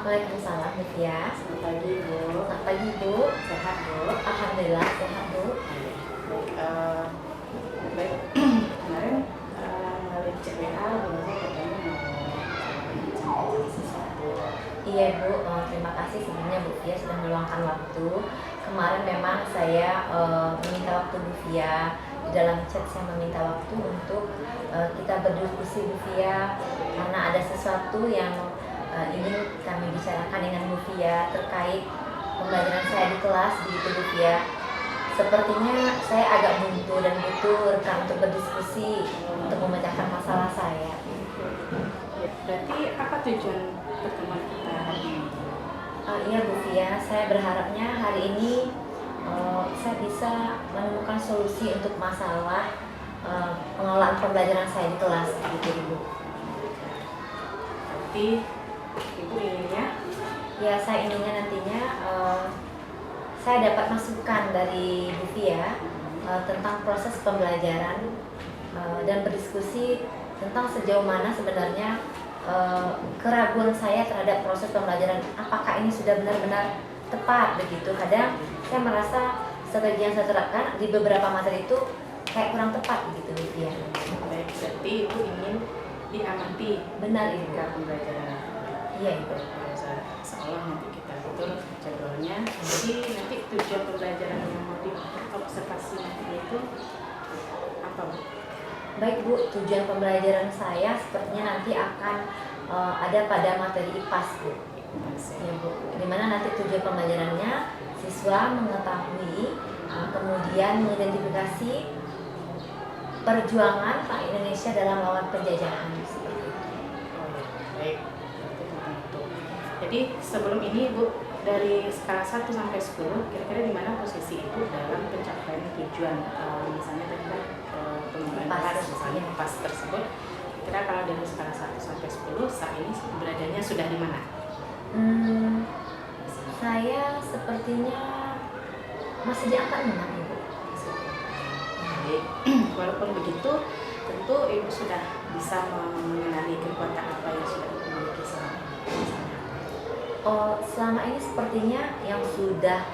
Waalaikumsalam, Bu Fia. Selamat pagi, Bu. Selamat pagi, Bu. Sehat, Bu? Alhamdulillah, sehat, Bu. Baik, kemarin melalui chat WA, Bu Rosa katanya mau bincang sesuatu. Iya, Bu. Terima kasih sebelumnya Bu Fia sudah meluangkan waktu. Kemarin memang saya meminta waktu Bu Fia. Di dalam chat saya meminta waktu untuk kita berdiskusi Bu Fia, karena ada sesuatu yang ingin kami bicarakan dengan Bu Fia terkait pembelajaran saya di kelas di Bu Fia. Sepertinya saya agak buntu dan butuh rekan untuk berdiskusi untuk memecahkan masalah saya. Ya, berarti apa tujuan pertemuan kita hari ini? Iya Bu Fia, saya berharapnya hari ini saya bisa menemukan solusi untuk masalah pengelolaan pembelajaran saya di kelas gitu Ibu. Berarti Ibu inginnya? Ya, saya inginnya nantinya saya dapat masukan dari Bu Fia tentang proses pembelajaran dan berdiskusi tentang sejauh mana sebenarnya keraguan saya terhadap proses pembelajaran, apakah ini sudah benar-benar tepat begitu. Kadang saya merasa strategi yang saya terapkan di beberapa materi itu kayak kurang tepat begitu Bu Fia. Baik, berarti Ibu ingin diamati Benar Ibu. ketika pembelajaran. Iya Ibu. Seolah nanti kita atur jadwalnya. Jadi nanti tujuan pembelajaran yang mau diobservasi nanti itu apa, Bu? Baik Bu, tujuan pembelajaran saya sepertinya nanti akan ada pada materi IPAS Bu. Ya Bu, dimana nanti tujuan pembelajarannya siswa mengetahui kemudian mengidentifikasi perjuangan Pak Indonesia dalam melawan penjajahan seperti itu. Oh ya, baik. Jadi sebelum ini Bu, dari skala 1 sampai 10, kira-kira di mana posisi Ibu dalam pencapaian tujuan misalnya tadi kan pengembangan IPAS, kelas misalnya ya. pas tersebut, kira kalau dari skala 1 sampai 10 saat ini beradanya sudah di mana? Saya sepertinya masih di angka 6 Ibu. Baik, walaupun begitu tentu Ibu sudah bisa mengenali kekuatan apa yang sudah Ibu miliki selama ini. Selama ini sepertinya yang sudah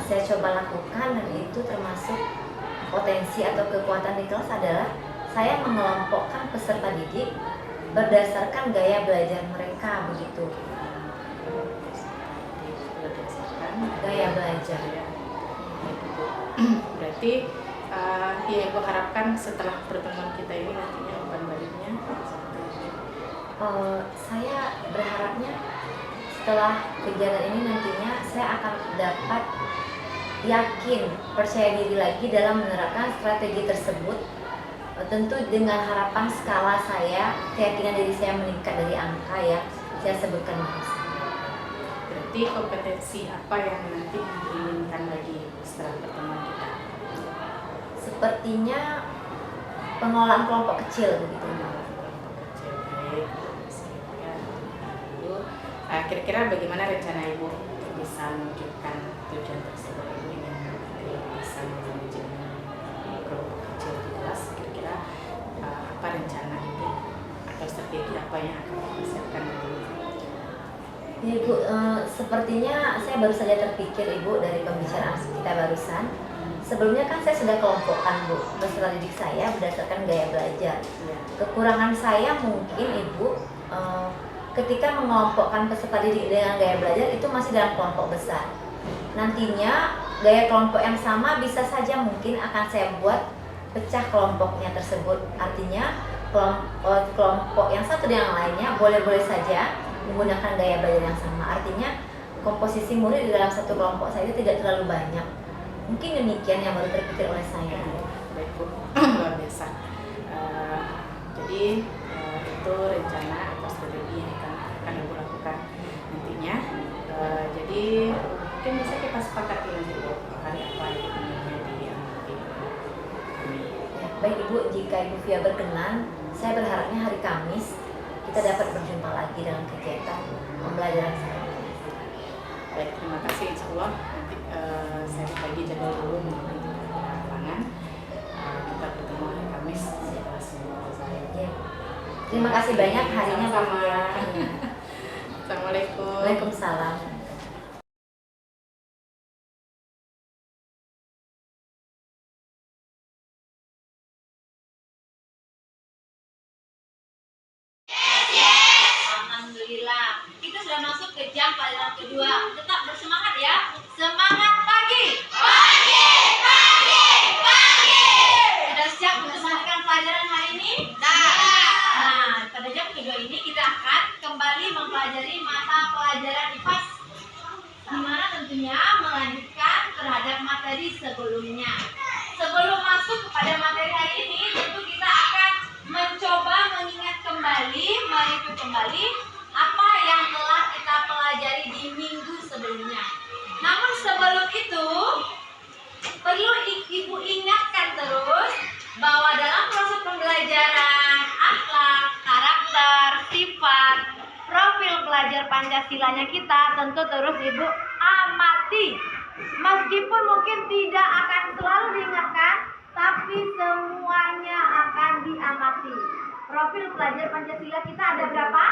saya coba lakukan dan itu termasuk potensi atau kekuatan di kelas adalah saya mengelompokkan peserta didik berdasarkan gaya belajar mereka begitu. Berdasarkan Gaya belajar. ya. Baik, Ibu. Berarti ya Ibu harapkan setelah pertemuan kita ini nantinya umpan baliknya seperti itu. Saya berharapnya setelah kegiatan ini nantinya saya akan dapat yakin, percaya diri lagi dalam menerapkan strategi tersebut. Tentu dengan harapan skala saya, keyakinan diri saya meningkat dari angka ya saya sebutkan barusan. Berarti kompetensi apa yang nanti diinginkan lagi setelah pertemuan kita? Sepertinya pengelolaan kelompok kecil begitu. Kira-kira bagaimana rencana Ibu untuk bisa mewujudkan tujuan tersebut? Ibu ingin bisa mewujudkan kelompok kecil di kelas. Kira-kira apa rencana Ibu atau strategi apa yang akan dipersiapkan Ibu? Ya Ibu, sepertinya saya baru saja terpikir Ibu dari pembicaraan kita barusan. Sebelumnya kan saya sudah kelompokkan Bu peserta didik saya berdasarkan gaya belajar. Ya. Kekurangan saya mungkin Ibu ketika mengelompokkan peserta didik dengan gaya belajar itu masih dalam kelompok besar. Nantinya gaya kelompok yang sama bisa saja mungkin akan saya buat pecah kelompoknya tersebut. Artinya kelompok yang satu dengan yang lainnya boleh-boleh saja menggunakan gaya belajar yang sama. Artinya komposisi murid di dalam satu kelompok saya itu tidak terlalu banyak. Mungkin demikian yang baru terpikir oleh saya. Baik Bu, luar biasa. Jadi itu rencana atau strategi yang akan Ibu lakukan nantinya. Jadi mungkin bisa kita sepakati nanti Bu, hari apa yang ingin diamati. Ya, baik Ibu, jika Ibu Fia berkenan, saya berharapnya hari Kamis kita dapat berjumpa lagi dalam kegiatan pembelajaran saya. Baik, terima kasih. Insya Allah nanti saya bagi jadwal dulu nanti ke lapangan. Kita bertemu hari Kamis setelah semua selesai. Ya. Terima kasih banyak harinya Bu Fia. Sama Assalamualaikum. Waalaikumsalam. Alhamdulillah, kita sudah masuk ke jam pelajaran kedua. Tetap bersemangat ya. Semangat pagi. Pagi, pagi, pagi. Sudah siap untuk melanjutkan pelajaran hari ini? Nah, pada jam kedua ini kita akan kembali mempelajari mata pelajaran IPAS, di mana tentunya melanjutkan terhadap materi sebelumnya. Sebelum masuk kepada materi hari ini, tentu kita akan mencoba mengingat kembali, mereview kembali apa yang telah kita pelajari di minggu sebelumnya. Namun sebelum itu, perlu Ibu ingatkan terus bahwa dalam proses pembelajaran akhlak, karakter, sifat, profil pelajar Pancasilanya kita tentu terus Ibu amati. Meskipun mungkin tidak akan selalu diingatkan, tapi semuanya akan diamati. Profil pelajar Pancasila kita ada berapa?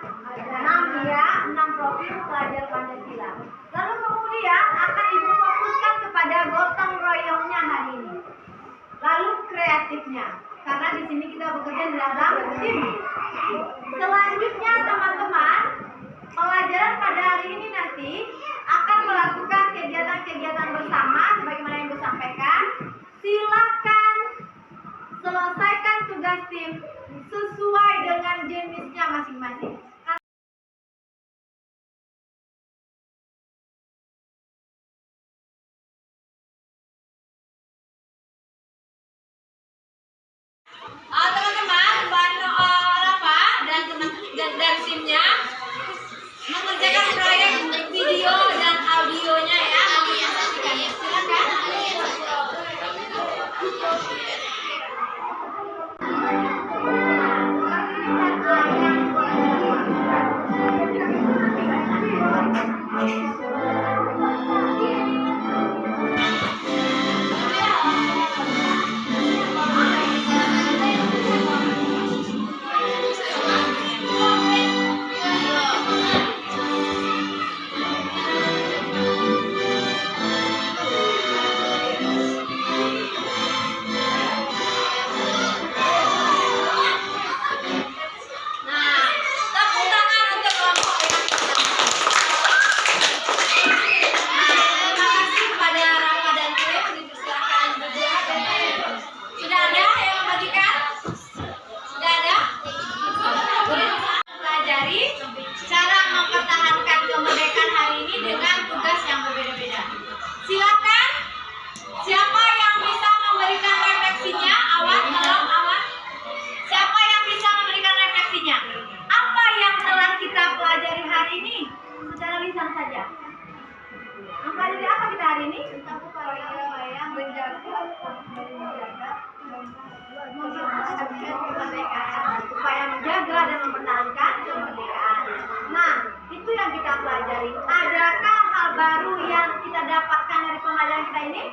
Ada 6 ya, 6 profil pelajar Pancasila. Lalu kemudian akan Ibu fokuskan kepada gotong royongnya hari ini. Lalu kreatifnya, karena di sini kita bekerja di dalam tim. Selanjutnya teman-teman, pelajaran pada hari ini nanti akan melakukan kegiatan-kegiatan bersama sebagaimana yang Ibu sampaikan. Silakan selesaikan tugas tim sesuai dengan jenisnya masing-masing. Teman-teman, Rafa dan teman timnya mengerjakan proyek video dan audionya ya. Silakan. Silakan, siapa yang bisa memberikan refleksinya? Awan, tolong Awan. Siapa yang bisa memberikan refleksinya? Apa yang telah kita pelajari hari ini? Secara lisan saja. Mempelajari apa kita hari ini? Upaya menjaga kemerdekaan. Upaya menjaga dan mempertahankan kemerdekaan. Nah, itu yang kita pelajari. Adakah hal baru yang kita dapatkan dari pembelajaran kita ini?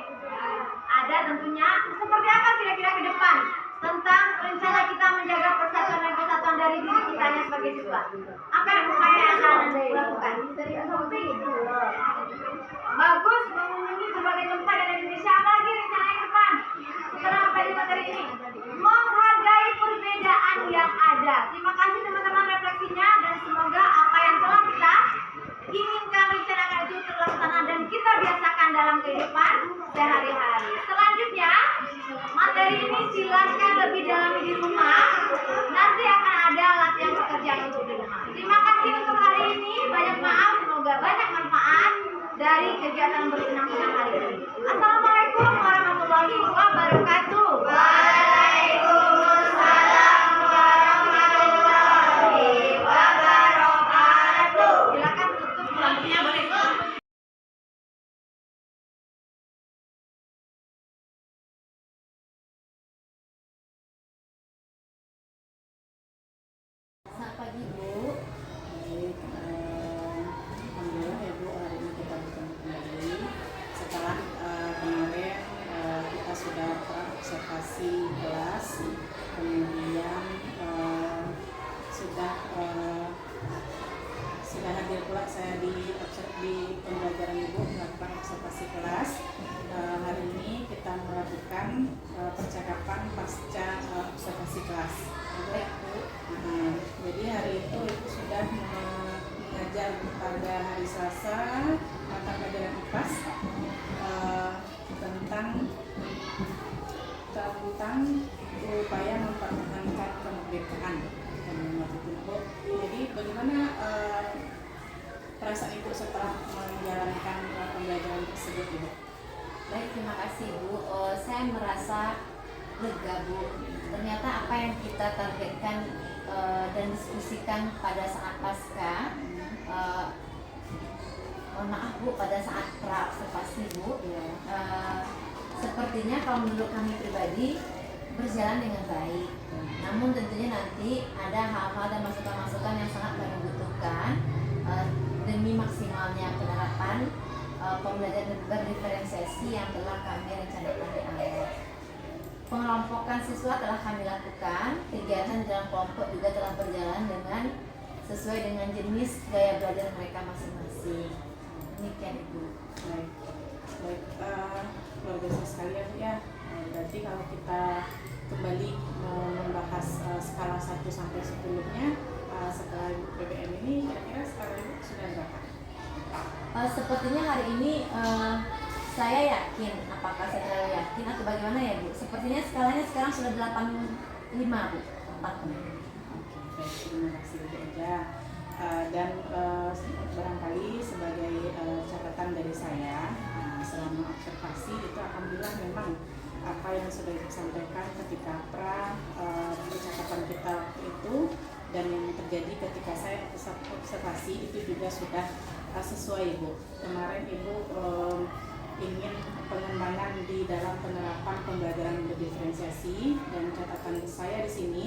Ada tentunya. Seperti apa kira-kira ke depan tentang rencana kita menjaga persatuan dan kesatuan dari diri kita sebagai siswa? Apa yang akan dilakukan? Bagus, mengunjungi berbagai tempat di Indonesia. Apa lagi rencana ke depan setelah mempelajari materi ini? Menghargai perbedaan yang ada. Terima kasih teman-teman refleksinya, dan semoga apa yang telah kita inginkan rencanakan itu terlaksana dan kita biasakan dalam kehidupan sehari-hari. Selanjutnya, materi ini silakan lebih dalam di rumah. Nanti akan ada latihan pekerjaan untuk di rumah. Terima kasih untuk hari ini. Banyak maaf, semoga banyak manfaat dari kegiatan bersenang-senang hari ini. Assalamualaikum warahmatullahi wabarakatuh. Waalaikumsalam warahmatullahi wabarakatuh. Silakan tutup lampunya, boleh. Selamat pagi Bu. Alhamdulillah ya Bu, hari ini kita bertemu kembali setelah kemarin kita sudah observasi kelas, kemudian sudah sudah hadir pula saya di pembelajaran Ibu melakukan observasi kelas. Hari ini kita melakukan percakapan pasca observasi kelas. Jadi hari itu Ibu sudah mengajar pada hari Selasa mata pelajaran IPAS tentang upaya mempertahankan kemerdekaan. Jadi bagaimana perasaan Ibu setelah menjalankan pembelajaran tersebut, Ibu? Baik, terima kasih Bu. Saya merasa lega Bu. Ternyata apa yang kita targetkan dan diskusikan pada saat pasca, mohon maaf Bu, pada saat pra-observasi Bu, sepertinya kalau menurut kami pribadi berjalan dengan baik. Namun tentunya nanti ada hal-hal dan masukan-masukan yang sangat kami butuhkan demi maksimalnya penerapan pembelajaran berdiferensiasi yang telah kami rencanakan di awal. Pengelompokan siswa telah kami lakukan, kegiatan dalam kelompok juga telah berjalan dengan sesuai dengan jenis gaya belajar mereka masing-masing. Demikian Ibu. Baik, luar biasa sekali ya Bu ya. Berarti kalau kita kembali membahas skala 1 sampai 10-nya setelah PBM ini, kira-kira skala Ibu sudah berapa? Sepertinya hari ini saya yakin, apakah saya terlalu yakin atau bagaimana ya Bu? Sepertinya skalanya sekarang sudah 85 Bu. 4. Baik, terima kasih Bu Eja. Dan barangkali sebagai catatan dari saya, selama observasi itu alhamdulillah memang apa yang sudah disampaikan ketika percakapan kita itu dan yang terjadi ketika saya observasi itu juga sudah sesuai Bu. Kemarin Ibu ingin pengembangan di dalam penerapan pembelajaran berdiferensiasi, dan catatan saya di sini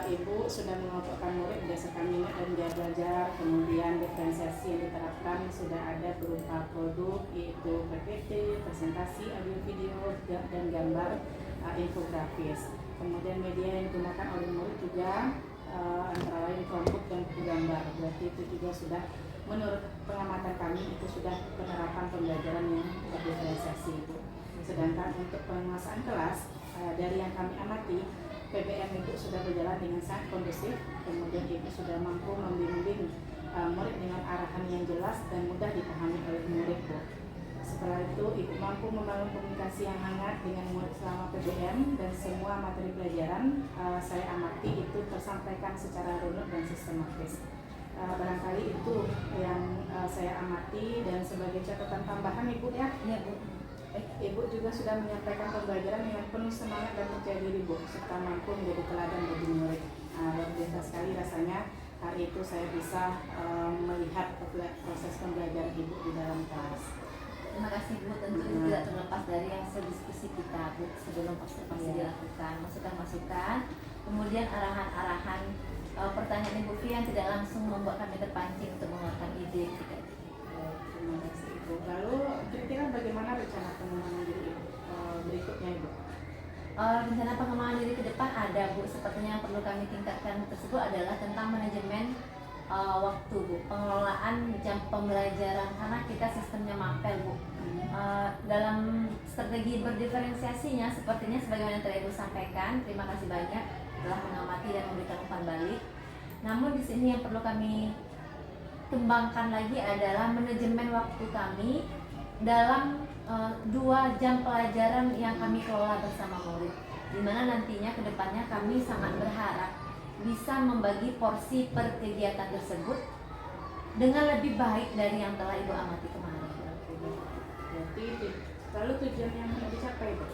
Ibu sudah mengelompokkan murid berdasarkan minat dan gaya belajar, kemudian diferensiasi yang diterapkan sudah ada berupa produk yaitu PPT, presentasi, audio video, dan gambar infografis. Kemudian media yang digunakan oleh murid juga antara lain Chromebook dan buku gambar. Berarti itu juga sudah, menurut pengamatan kami, itu sudah penerapan pembelajaran yang berdiferensiasi itu. Sedangkan untuk penguasaan kelas, dari yang kami amati, PBM itu sudah berjalan dengan sangat kondusif. Kemudian Ibu sudah mampu membimbing murid dengan arahan yang jelas dan mudah dipahami oleh murid Bu. Setelah itu Ibu mampu membangun komunikasi yang hangat dengan murid selama PBM, dan semua materi pelajaran saya amati itu tersampaikan secara runut dan sistematis. Barangkali itu yang saya amati, dan sebagai catatan tambahan Ibu ya. Iya Bu. Ibu juga sudah menyampaikan pembelajaran dengan penuh semangat dan percaya diri Bu, serta mampu menjadi teladan bagi murid. Luar biasa sekali rasanya hari itu saya bisa melihat proses pembelajaran Ibu di dalam kelas. Terima kasih Bu, tentu itu tidak terlepas dari hasil diskusi kita Bu sebelum observasi dilakukan, masukan-masukan, kemudian arahan-arahan pertanyaan Ibu Fi yang tidak langsung membuat kami terpancing untuk mengeluarkan ide kita. Terima kasih Ibu. Lalu kira-kira bagaimana rencana pengembangan diri Ibu berikutnya Ibu? Rencana pengembangan diri ke depan ada Bu, sepertinya yang perlu kami tingkatkan tersebut adalah tentang manajemen waktu Bu, pengelolaan jam pembelajaran, karena kita sistemnya mapel Bu. Dalam strategi berdiferensiasinya sepertinya sebagaimana tadi Ibu sampaikan, terima kasih banyak telah mengamati dan memberikan umpan balik. Namun di sini yang perlu kami kembangkan lagi adalah manajemen waktu kami dalam 2 jam pelajaran yang kami kelola bersama murid, di mana nantinya ke depannya kami sangat berharap bisa membagi porsi per kegiatan tersebut dengan lebih baik dari yang telah Ibu amati kemarin. Berarti lalu tujuan yang tidak dicapai Bu?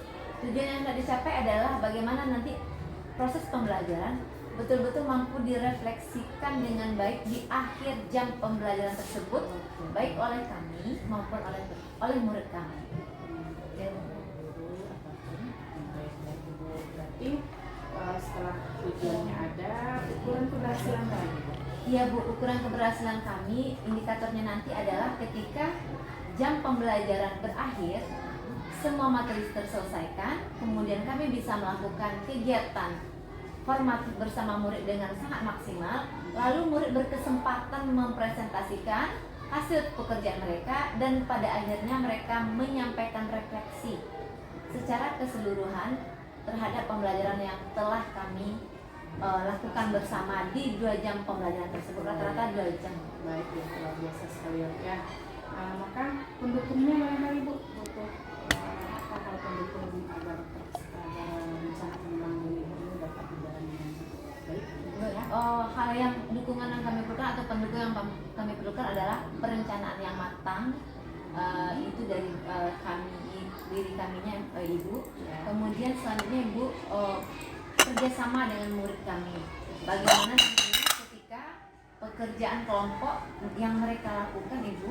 Tujuan yang tidak dicapai adalah bagaimana nanti proses pembelajaran betul-betul mampu direfleksikan dengan baik di akhir jam pembelajaran tersebut, baik oleh kami maupun oleh murid kami. Berarti setelah tujuannya ada, ukuran keberhasilan lagi. Iya Bu, ukuran keberhasilan kami, indikatornya nanti adalah ketika jam pembelajaran berakhir, semua materi terselesaikan, kemudian kami bisa melakukan kegiatan formatif bersama murid dengan sangat maksimal, lalu murid berkesempatan mempresentasikan hasil pekerjaan mereka dan pada akhirnya mereka menyampaikan refleksi secara keseluruhan terhadap pembelajaran yang telah kami lakukan bersama di 2 jam pembelajaran tersebut, rata-rata 2 jam. Baik, ya, luar biasa sekali ya. Maka pendukungnya barangkali Bu, butuh apa hal pendukung agar rencana pengembangan diri Ibu ini dapat berjalan dengan baik? Hal yang dukungan yang kami perlukan atau pendukung yang kami perlukan adalah perencanaan yang matang, itu dari diri kaminya Ibu. Kemudian selanjutnya Ibu kerjasama dengan murid kami. Bagaimana nantinya ketika pekerjaan kelompok yang mereka lakukan Ibu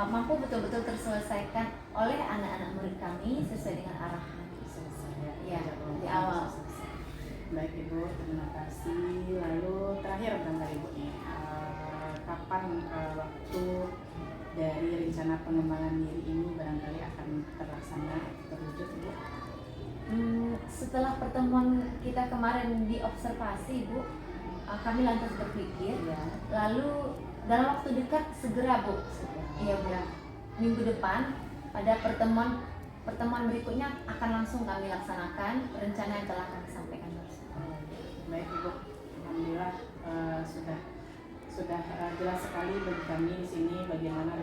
mampu betul-betul terselesaikan oleh anak-anak murid kami sesuai dengan arahan ya di awal. Baik Ibu, terima kasih. Lalu terakhir barangkali Ibu nih, kapan waktu dari rencana pengembangan diri ini barangkali akan terlaksana terwujud Ibu? Setelah pertemuan kita kemarin di observasi Bu, kami lantas berpikir lalu dalam waktu dekat segera Bu, iya Bu, minggu depan pada pertemuan berikutnya akan langsung kami laksanakan rencana yang telah kami sampaikan bersama. Baik Ibu, alhamdulillah sudah jelas sekali bagi kami di sini bagaimana